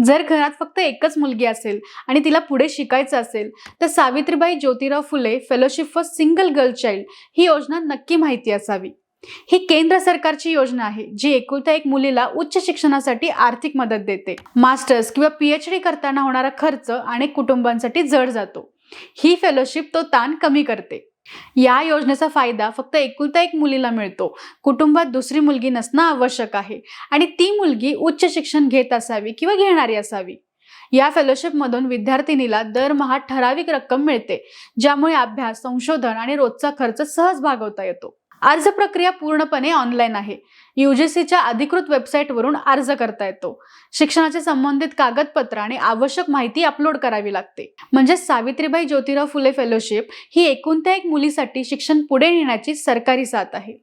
जर घरात फक्त एकच मुलगी असेल आणि तिला पुढे शिकायचं असेल तर Savitribai Jyotirao Phule fellowship for single girl child ही योजना नक्की माहिती असावी। ही केंद्र सरकारची योजना आहे जी एकुलत्या एक मुलीला उच्च शिक्षणासाठी आर्थिक मदत देते। मास्टर्स किंवा पीएचडी करताना होणारा खर्च अनेक कुटुंबांसाठी जड जातो। ही फेलोशिप तो ताण कमी करते। या योजनेचा फायदा फक्त एकुलत्या एक मुलीला मिळतो। कुटुंबात दुसरी मुलगी नसणं आवश्यक आहे आणि ती मुलगी उच्च शिक्षण घेत असावी किंवा घेणारी असावी। या फेलोशिप मधून विद्यार्थिनीला दरमहा ठराविक रक्कम मिळते, ज्यामुळे अभ्यास, संशोधन आणि रोजचा खर्च सहज भागवता येतो। अर्ज प्रक्रिया पूर्णपणे ऑनलाईन आहे। यूजीसीच्या अधिकृत वेबसाईटवरून अर्ज करता येतो। शिक्षणाचे संबंधित कागदपत्र आणि आवश्यक माहिती अपलोड करावी लागते। म्हणजे सावित्रीबाई ज्योतिराव फुले फेलोशिप ही एकुलत्या एक मुलीसाठी शिक्षण पुढे नेण्याची सरकारी साथ आहे।